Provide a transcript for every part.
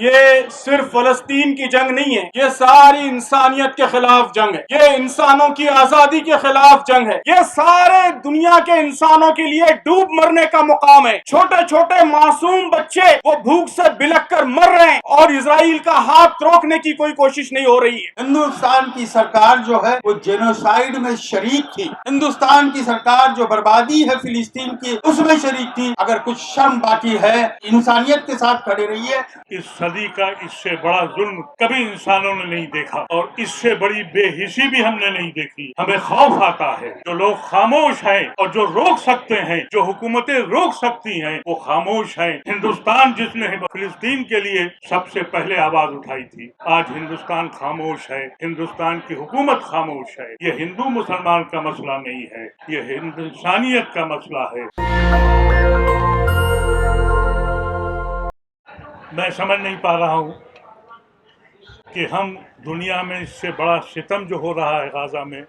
یہ صرف فلسطین کی جنگ نہیں ہے، یہ ساری انسانیت کے خلاف جنگ ہے، یہ انسانوں کی آزادی کے خلاف جنگ ہے، یہ سارے دنیا کے انسانوں کے لیے ڈوب مرنے کا مقام ہے۔ چھوٹے چھوٹے معصوم بچے وہ بھوک سے بلک کر مر رہے ہیں اور اسرائیل کا ہاتھ روکنے کی کوئی کوشش نہیں ہو رہی ہے۔ ہندوستان کی سرکار جو ہے وہ جینوسائیڈ میں شریک تھی، ہندوستان کی سرکار جو بربادی ہے فلسطین کی اس میں شریک تھی۔ اگر کچھ شرم باقی ہے انسانیت کے ساتھ کھڑے رہی ہے۔ اس صدی کا اس سے بڑا ظلم کبھی انسانوں نے نہیں دیکھا اور اس سے بڑی بے حسی بھی ہم نے نہیں دیکھی۔ ہمیں خوف آتا ہے جو لوگ خاموش ہیں اور جو روک سکتے ہیں، جو حکومتیں روک سکتی ہیں، وہ خاموش ہیں۔ ہندوستان جس نے فلسطین کے لیے سب سے پہلے آواز اٹھائی تھی، آج ہندوستان خاموش ہے، ہندوستان کی حکومت خاموش ہے۔ یہ ہندو مسلمان کا مسئلہ نہیں ہے، یہ انسانیت کا مسئلہ ہے۔ میں سمجھ نہیں پا رہا ہوں کہ ہم دنیا میں اس سے بڑا ستم جو ہو رہا ہے غزہ میں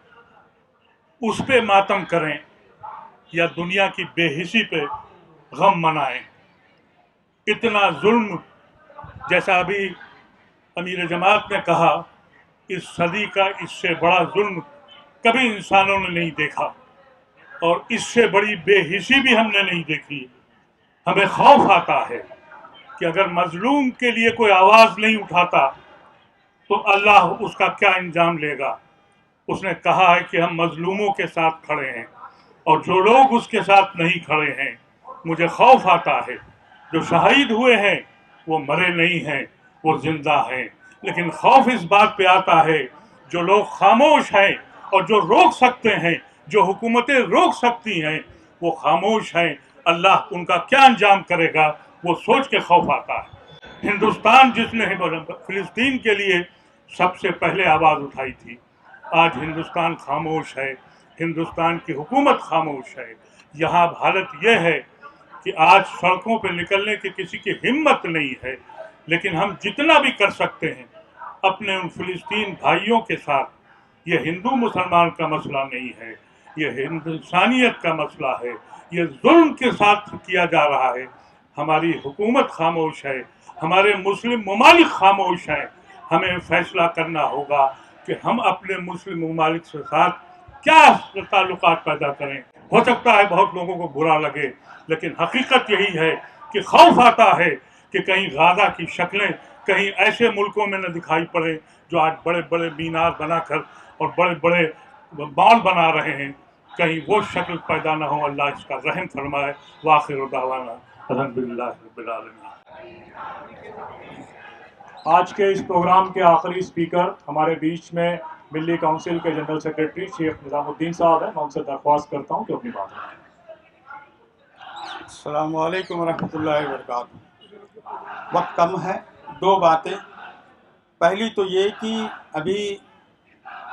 اس پہ ماتم کریں یا دنیا کی بے حسی پہ غم منائیں۔ اتنا ظلم، جیسا ابھی امیر جماعت نے کہا، اس صدی کا اس سے بڑا ظلم کبھی انسانوں نے نہیں دیکھا اور اس سے بڑی بے حسی بھی ہم نے نہیں دیکھی۔ ہمیں خوف آتا ہے کہ اگر مظلوم کے لیے کوئی آواز نہیں اٹھاتا تو اللہ اس کا کیا انجام لے گا۔ اس نے کہا ہے کہ ہم مظلوموں کے ساتھ کھڑے ہیں اور جو لوگ اس کے ساتھ نہیں کھڑے ہیں، مجھے خوف آتا ہے جو شہید ہوئے ہیں وہ مرے نہیں ہیں، وہ زندہ ہیں، لیکن خوف اس بات پہ آتا ہے جو لوگ خاموش ہیں اور جو روک سکتے ہیں، جو حکومتیں روک سکتی ہیں، وہ خاموش ہیں۔ اللہ ان کا کیا انجام کرے گا وہ سوچ کے خوف آتا ہے۔ ہندوستان جس نے فلسطین کے لیے سب سے پہلے آواز اٹھائی تھی، آج ہندوستان خاموش ہے، ہندوستان کی حکومت خاموش ہے۔ یہاں حالت یہ ہے کہ آج سڑکوں پہ نکلنے کی کسی کی ہمت نہیں ہے، لیکن ہم جتنا بھی کر سکتے ہیں اپنے ان فلسطین بھائیوں کے ساتھ، یہ ہندو مسلمان کا مسئلہ نہیں ہے، یہ انسانیت کا مسئلہ ہے، یہ ظلم کے ساتھ کیا جا رہا ہے۔ ہماری حکومت خاموش ہے، ہمارے مسلم ممالک خاموش ہیں۔ ہمیں فیصلہ کرنا ہوگا کہ ہم اپنے مسلم ممالک کے ساتھ کیا تعلقات پیدا کریں۔ ہو سکتا ہے بہت لوگوں کو برا لگے، لیکن حقیقت یہی ہے کہ خوف آتا ہے کہ کہیں غزہ کی شکلیں کہیں ایسے ملکوں میں نہ دکھائی پڑے جو آج بڑے بڑے مینار بنا کر اور بڑے بڑے مال بنا رہے ہیں، کہیں وہ شکل پیدا نہ ہو۔ اللہ اس کا رحم فرمائے۔ وآخر دعوانا الحمدللہ رب العالمین۔ آج کے اس پروگرام کے آخری اسپیکر ہمارے بیچ میں ملی کونسل کے جنرل سیکریٹری شیخ نظام الدین صاحب ہیں۔ میں ان سے درخواست کرتا ہوں کہ اپنی بات کریں۔ السلام علیکم ورحمۃ اللہ وبرکاتہ۔ وقت کم ہے، دو باتیں۔ پہلی تو یہ کہ ابھی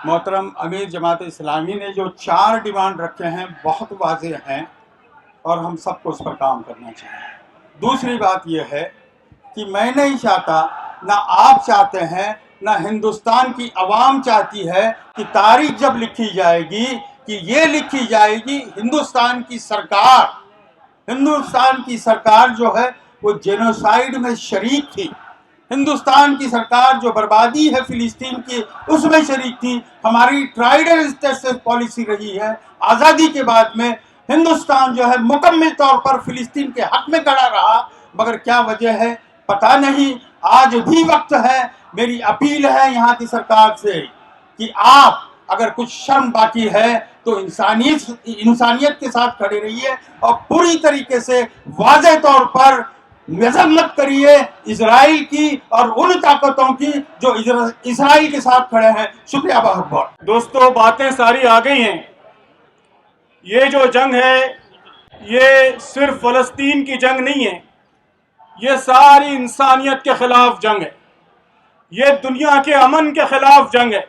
محترم امیر جماعت اسلامی نے جو 4 ڈیمانڈ رکھے ہیں بہت واضح ہیں اور ہم سب کو اس پر کام کرنا چاہیے۔ دوسری بات یہ ہے کہ میں نہیں چاہتا، نہ آپ چاہتے ہیں، نہ ہندوستان کی عوام چاہتی ہے کہ تاریخ جب لکھی جائے گی کہ یہ لکھی جائے گی ہندوستان کی سرکار جو ہے وہ جینوسائیڈ میں شریک تھی، ہندوستان کی سرکار جو بربادی ہے فلسطین کی اس میں شریک تھی۔ ہماری ٹرائیڈل پالیسی رہی ہے۔ آزادی کے بعد میں ہندوستان جو ہے مکمل طور پر فلسطین کے حق میں کھڑا رہا، مگر کیا وجہ ہے پتہ نہیں۔ آج بھی وقت ہے، میری اپیل ہے یہاں کی سرکار سے کہ آپ اگر کچھ شرم باقی ہے تو انسانیت کے ساتھ کھڑے رہیے اور پوری طریقے سے واضح طور پر مذمت کریے اسرائیل کی اور ان طاقتوں کی جو اسرائیل کے ساتھ کھڑے ہیں۔ شکریہ بہت بہت۔ دوستو، باتیں ساری آ گئی ہیں۔ یہ جو جنگ ہے یہ صرف فلسطین کی جنگ نہیں ہے، یہ ساری انسانیت کے خلاف جنگ ہے، یہ دنیا کے امن کے خلاف جنگ ہے،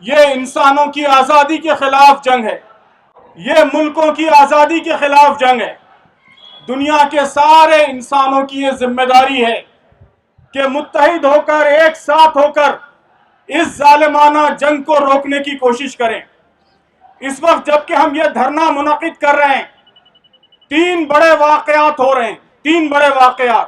یہ انسانوں کی آزادی کے خلاف جنگ ہے، یہ ملکوں کی آزادی کے خلاف جنگ ہے۔ دنیا کے سارے انسانوں کی یہ ذمہ داری ہے کہ متحد ہو کر، ایک ساتھ ہو کر اس ظالمانہ جنگ کو روکنے کی کوشش کریں۔ اس وقت جبکہ ہم یہ دھرنا منعقد کر رہے ہیں، 3 بڑے واقعات ہو رہے ہیں، 3 بڑے واقعات۔